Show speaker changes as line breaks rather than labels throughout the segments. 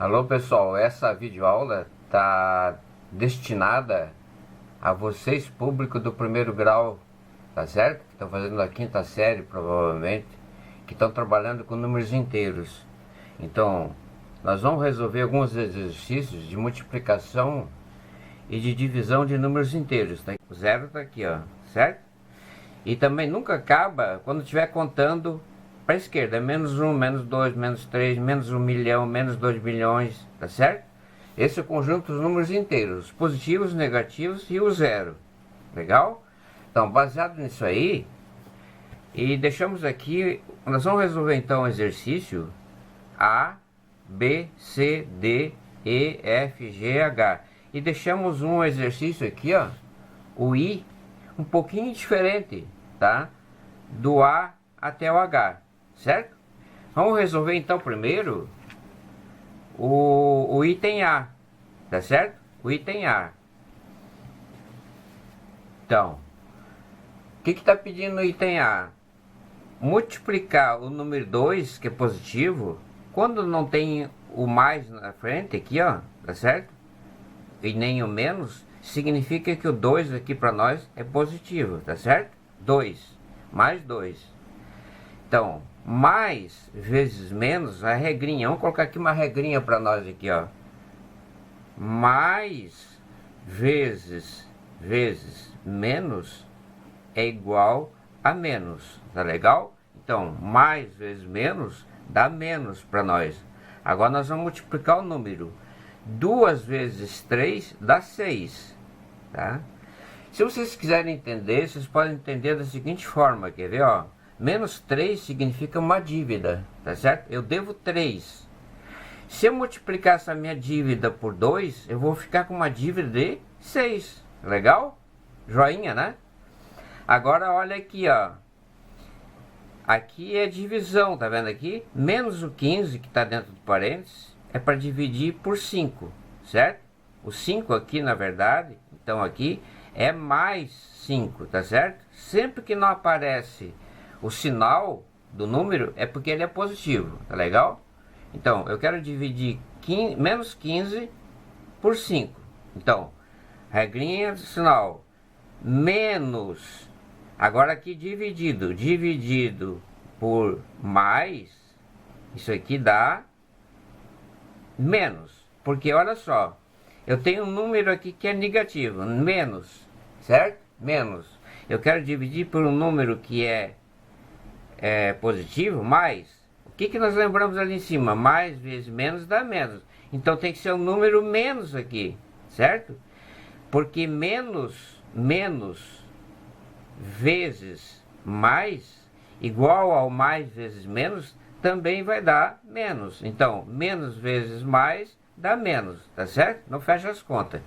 Alô pessoal, essa videoaula está destinada a vocês, público do primeiro grau, tá certo? Que estão fazendo a quinta série provavelmente, que estão trabalhando com números inteiros. Então, nós vamos resolver alguns exercícios de multiplicação e de divisão de números inteiros. Tá? O zero está aqui, ó, certo? E também nunca acaba quando estiver contando para a esquerda, é menos 1, menos 2, menos 3, menos 1 milhão, menos 2 milhões, tá certo? Esse é o conjunto dos números inteiros, os positivos, negativos e o zero. Legal? Então, baseado nisso aí, e deixamos aqui, nós vamos resolver então o exercício A, B, C, D, E, F, G, H. E deixamos um exercício aqui, ó, o I, um pouquinho diferente, tá? Do A até o H, certo? Vamos resolver então primeiro o item A, tá certo? O item A. Então, o que está pedindo no item A? Multiplicar o número 2, que é positivo, quando não tem o mais na frente aqui, ó, tá certo? E nem o menos, significa que o 2 aqui para nós é positivo, tá certo? 2, mais 2. Então, mais vezes menos, a regrinha, vamos colocar aqui uma regrinha para nós aqui, ó. Mais vezes menos é igual a menos, tá legal? Então, mais vezes menos dá menos para nós. Agora nós vamos multiplicar o número. 2 vezes 3 dá 6, tá? Se vocês quiserem entender, vocês podem entender da seguinte forma, quer ver, ó? Menos 3 significa uma dívida, tá certo? Eu devo 3. Se eu multiplicar essa minha dívida por 2, eu vou ficar com uma dívida de 6. Legal? Joinha, né? Agora olha aqui, ó. Aqui é divisão, tá vendo aqui? Menos o 15 que está dentro do parênteses é para dividir por 5, certo? O 5 aqui, na verdade, então aqui é mais 5, tá certo? Sempre que não aparece o sinal do número é porque ele é positivo, tá legal? Então, eu quero dividir menos 15 por 5. Então, regrinha do sinal, menos, agora aqui dividido por mais, isso aqui dá menos, porque olha só, eu tenho um número aqui que é negativo, menos, certo? Menos. Eu quero dividir por um número que é positivo, mais. O que nós lembramos ali em cima? Mais vezes menos dá menos. Então tem que ser um número menos aqui, certo? Porque menos vezes mais igual ao mais vezes menos também vai dar menos. Então, menos vezes mais dá menos, tá certo? Não fecha as contas.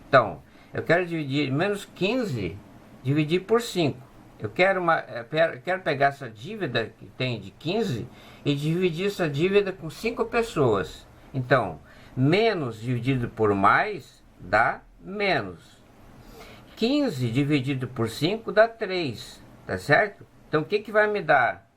Então, eu quero dividir menos 15, dividir por 5. Eu quero pegar essa dívida que tem de 15 e dividir essa dívida com 5 pessoas. Então, menos dividido por mais dá menos. 15 dividido por 5 dá 3, tá certo? Então, o que vai me dar?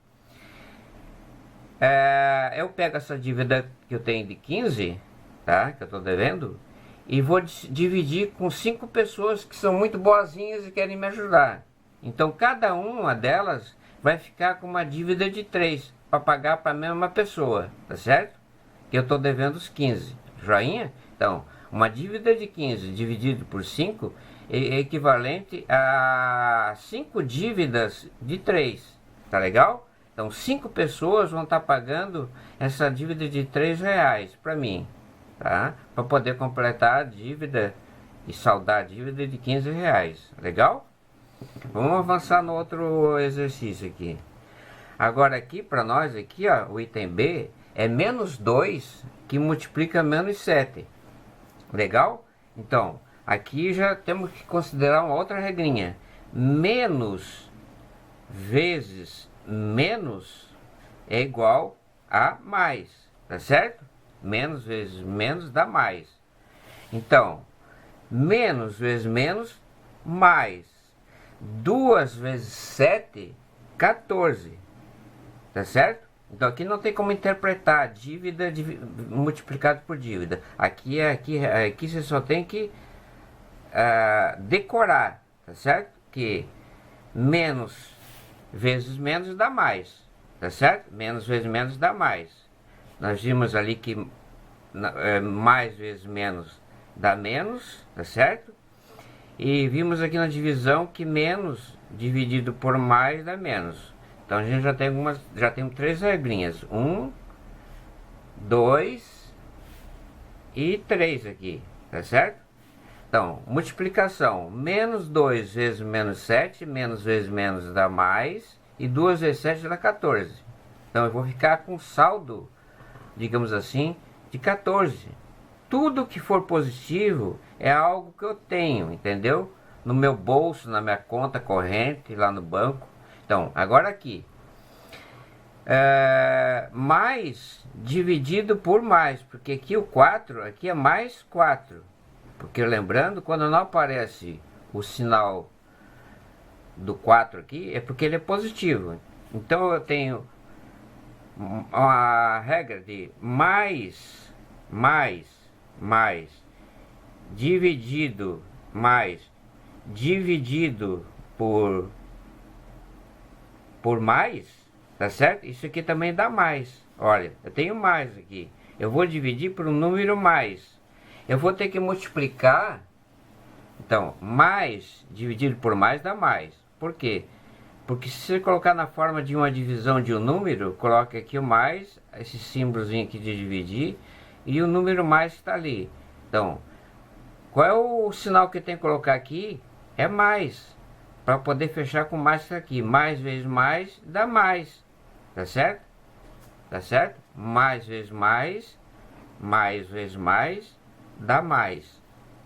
Eu pego essa dívida que eu tenho de 15, tá? Que eu estou devendo, e vou dividir com 5 pessoas que são muito boazinhas e querem me ajudar. Então, cada uma delas vai ficar com uma dívida de 3 para pagar para a mesma pessoa, tá certo? Que eu estou devendo os 15. Joinha? Então, uma dívida de 15 dividido por 5 é equivalente a 5 dívidas de 3. Tá legal? Então, 5 pessoas vão estar pagando essa dívida de R$3 para mim, tá? Para poder completar a dívida e saldar a dívida de R$15. Legal? Vamos avançar no outro exercício aqui. Agora aqui, para nós, aqui, ó, o item B é menos 2 que multiplica menos 7. Legal? Então, aqui já temos que considerar uma outra regrinha. Menos vezes menos é igual a mais, tá certo? Menos vezes menos dá mais. Então, menos vezes menos, mais. 2 vezes 7, 14. Tá certo? Então aqui não tem como interpretar dívida multiplicado por dívida. Aqui você só tem que decorar, tá certo? Que menos vezes menos dá mais, tá certo? Menos vezes menos dá mais. Nós vimos ali que mais vezes menos dá menos, tá certo? E vimos aqui na divisão que menos dividido por mais dá menos. Então a gente já tem 3 regrinhas. 1, 2 e 3 aqui, tá certo? Então, multiplicação. Menos 2 vezes menos 7, menos vezes menos dá mais. E 2 vezes 7 dá 14. Então eu vou ficar com saldo, digamos assim, de 14. Tudo que for positivo é algo que eu tenho, entendeu? No meu bolso, na minha conta corrente, lá no banco. Então, agora aqui. Mais dividido por mais. Porque aqui o 4, aqui é mais 4. Porque lembrando, quando não aparece o sinal do 4 aqui, é porque ele é positivo. Então eu tenho a regra de mais dividido por mais, tá certo? Isso aqui também dá mais. Olha, eu tenho mais aqui. Eu vou dividir por um número mais. Eu vou ter que multiplicar. Então, mais dividido por mais dá mais. Por quê? Porque se você colocar na forma de uma divisão de um número, coloca aqui o mais, esse símbolozinho aqui de dividir, e o número mais que está ali. Então, qual é o sinal que tem que colocar aqui? É mais. Para poder fechar com mais isso aqui. Mais vezes mais dá mais. Tá certo? Tá certo? Mais vezes mais vezes mais dá mais.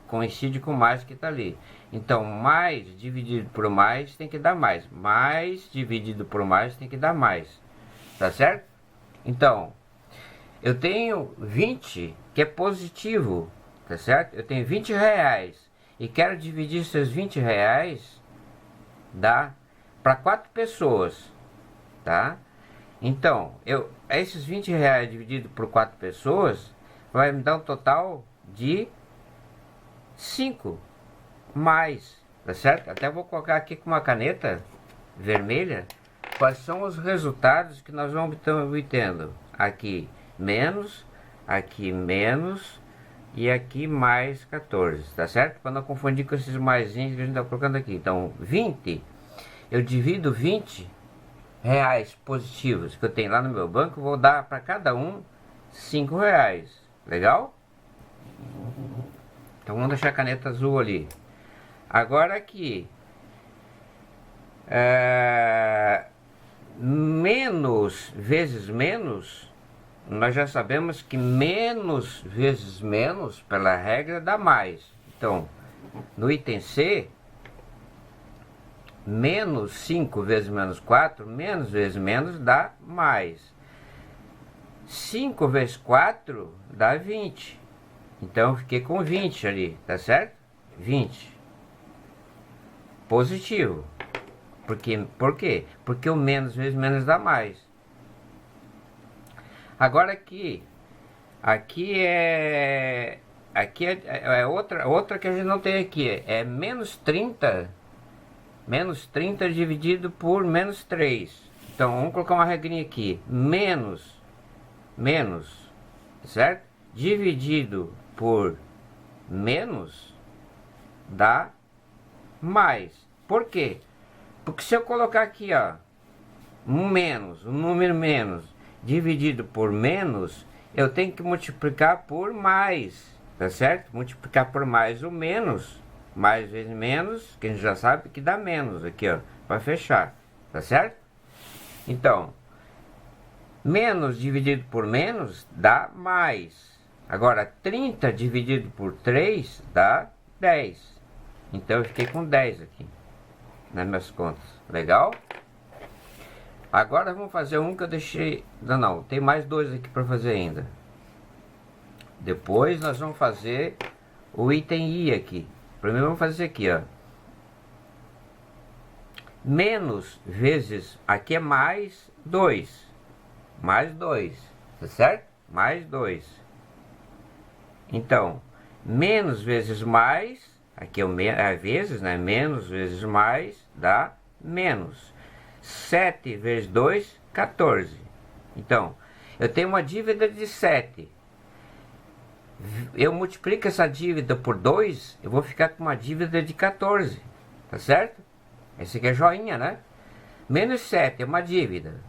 Coincide com mais que está ali. Então, mais dividido por mais tem que dar mais. Mais dividido por mais tem que dar mais. Tá certo? Então, eu tenho 20, que é positivo. Tá certo? Eu tenho 20 reais. E quero dividir esses 20 reais, dá para 4 pessoas. Tá? Então, esses 20 reais dividido por 4 pessoas, vai me dar um total de 5 mais, tá certo? Até vou colocar aqui com uma caneta vermelha quais são os resultados que nós vamos estar obtendo. Aqui menos e aqui mais 14, tá certo? Para não confundir com esses maisinhos que a gente está colocando aqui. Então 20, eu divido 20 reais positivos que eu tenho lá no meu banco, vou dar para cada um 5 reais. Legal? Então vamos deixar a caneta azul ali. Agora aqui, menos vezes menos, nós já sabemos que menos vezes menos, pela regra, dá mais. Então, no item C, menos 5 vezes menos 4, menos vezes menos dá mais. 5 vezes 4 dá 20. Então eu fiquei com 20 ali, tá certo? 20. Positivo. Por quê? Porque o menos vezes menos dá mais. Agora aqui é outra que a gente não tem aqui. É menos 30. Menos 30 dividido por menos 3. Então vamos colocar uma regrinha aqui. Menos, certo? Dividido por menos dá mais. Por quê? Porque se eu colocar aqui, ó, um número menos dividido por menos, eu tenho que multiplicar por mais, tá certo? Multiplicar por mais o menos, mais vezes menos, que a gente já sabe que dá menos aqui, ó, para fechar, tá certo? Então, menos dividido por menos dá mais. Agora, 30 dividido por 3 dá 10. Então, eu fiquei com 10 aqui nas minhas contas. Legal? Agora, vamos fazer um que eu deixei... Não, tem mais 2 aqui para fazer ainda. Depois, nós vamos fazer o item I aqui. Primeiro, vamos fazer aqui, ó. Menos vezes... Aqui é mais 2. mais 2, tá certo? Mais 2. Então, menos vezes mais, aqui é vezes, né? Menos vezes mais dá menos. 7 vezes 2, 14. Então, eu tenho uma dívida de 7. Eu multiplico essa dívida por 2, eu vou ficar com uma dívida de 14. Tá certo? Esse aqui é joinha, né? Menos 7 é uma dívida.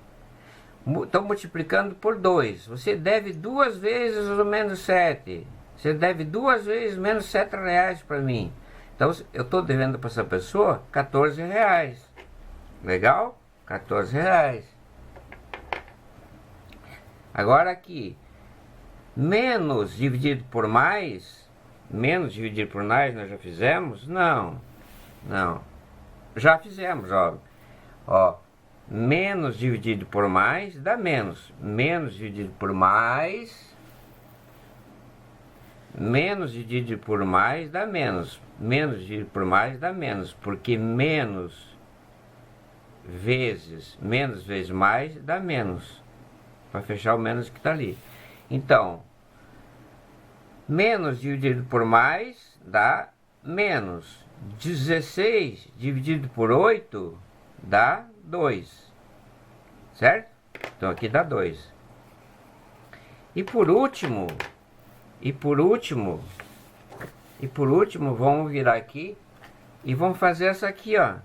Estou multiplicando por 2. Você deve 2 vezes o menos 7. Você deve 2 vezes menos 7 reais para mim. Então, eu estou devendo para essa pessoa 14 reais. Legal? 14 reais. Agora aqui, menos dividido por mais. Menos dividido por mais nós já fizemos? Não. Não. Já fizemos, ó. Menos dividido por mais dá menos. Menos dividido por mais. Menos dividido por mais dá menos. Menos dividido por mais dá menos. Porque menos vezes mais dá menos. Para fechar o menos que está ali. Então, menos dividido por mais dá menos. 16 dividido por 8 dá 2. Certo? Então aqui dá 2. E por último, vamos virar aqui e vamos fazer essa aqui, ó.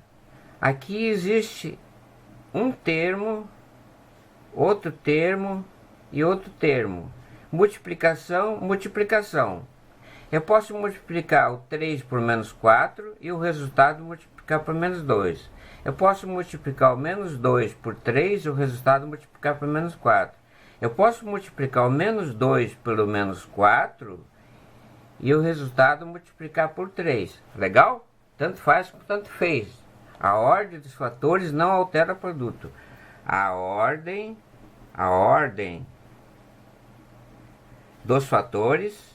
Aqui existe um termo, outro termo e outro termo. Multiplicação, multiplicação. Eu posso multiplicar o 3 por menos 4 e o resultado multiplicar por menos 2. Eu posso multiplicar o menos 2 por 3 e o resultado multiplicar por menos 4. Eu posso multiplicar o menos 2 pelo menos 4 e o resultado multiplicar por 3. Legal? Tanto faz como tanto fez. A ordem dos fatores não altera o produto. A ordem dos fatores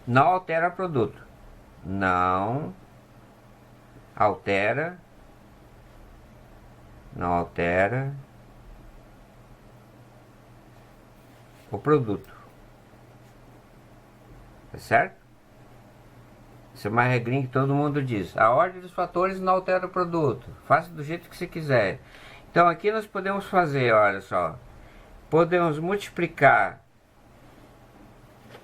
não altera produto. Não altera o produto. Tá certo? Isso é uma regrinha que todo mundo diz. A ordem dos fatores não altera o produto. Faça do jeito que você quiser. Então aqui nós podemos fazer, olha só. Podemos multiplicar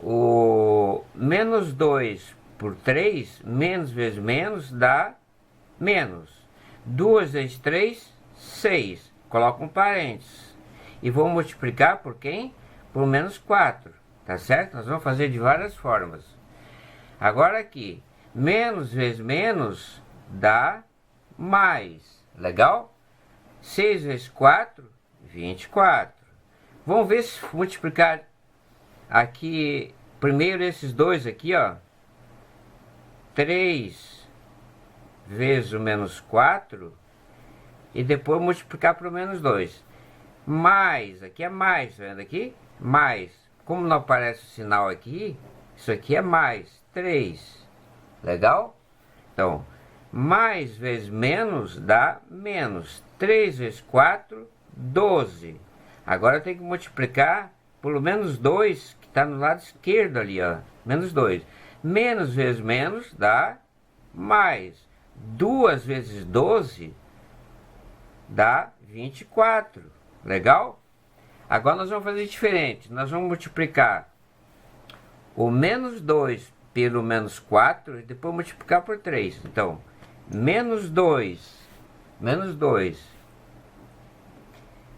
o menos 2 por 3, menos vezes menos, dá menos. 2 vezes 3, 6. Coloca um parênteses. E vou multiplicar por quem? Por menos 4. Tá certo? Nós vamos fazer de várias formas. Agora aqui, menos vezes menos dá mais. Legal? 6 vezes 4, 24. Vamos ver se multiplicar aqui, primeiro esses dois aqui, ó. 3 vezes o menos 4 e depois multiplicar por menos 2. Mais, aqui é mais, vendo aqui? Mais. Como não aparece o sinal aqui, isso aqui é mais, 3. Legal? Então, mais vezes menos dá menos. 3 vezes 4, 12. Agora eu tenho que multiplicar pelo menos 2, que está no lado esquerdo ali, ó. Menos 2. Menos vezes menos dá mais. 2 vezes 12 dá 24. Legal? Agora nós vamos fazer diferente. Nós vamos multiplicar o menos 2 pelo menos 4 e depois multiplicar por 3. Então, menos 2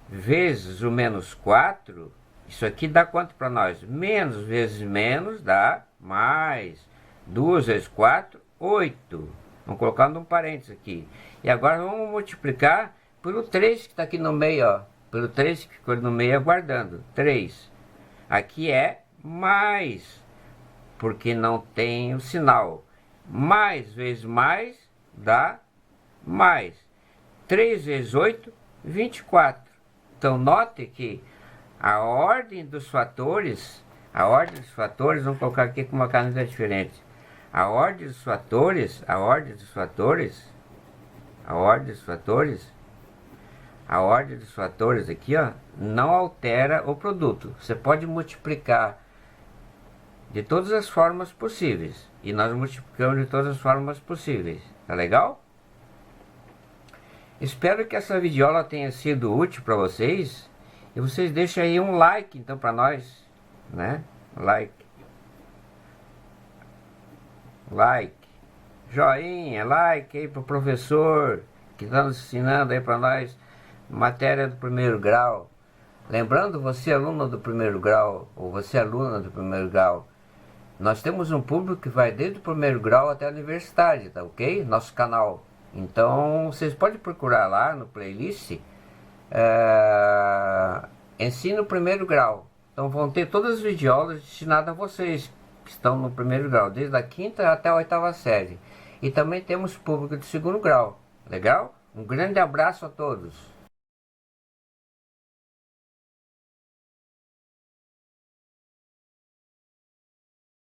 vezes o menos 4, isso aqui dá quanto para nós? Menos vezes menos dá mais. 2 vezes 4, 8. Vamos colocar um parênteses aqui. E agora vamos multiplicar pelo 3 que está aqui no meio, ó. Pelo 3 que ficou no meio aguardando. 3. Aqui é mais, porque não tem o sinal. Mais vezes mais dá mais. 3 vezes 8, 24. Então note que a ordem dos fatores, vamos colocar aqui com uma caneta diferente. A ordem dos fatores a ordem dos fatores, a ordem dos fatores aqui, ó, não altera o produto. Você pode multiplicar de todas as formas possíveis. E nós multiplicamos de todas as formas possíveis. Tá legal? Espero que essa videoaula tenha sido útil para vocês. E vocês deixem aí um like, então, para nós, né? Like. Joinha, like aí pro professor que está nos ensinando aí para nós matéria do primeiro grau. Lembrando, você aluno do primeiro grau, ou você aluna do primeiro grau, nós temos um público que vai desde o primeiro grau até a universidade, tá ok? Nosso canal. Então, vocês podem procurar lá no playlist Ensino Primeiro Grau. Então vão ter todas as videoaulas destinadas a vocês que estão no primeiro grau, desde a 5ª até a 8ª série. E também temos público de segundo grau. Legal? Um grande abraço a todos.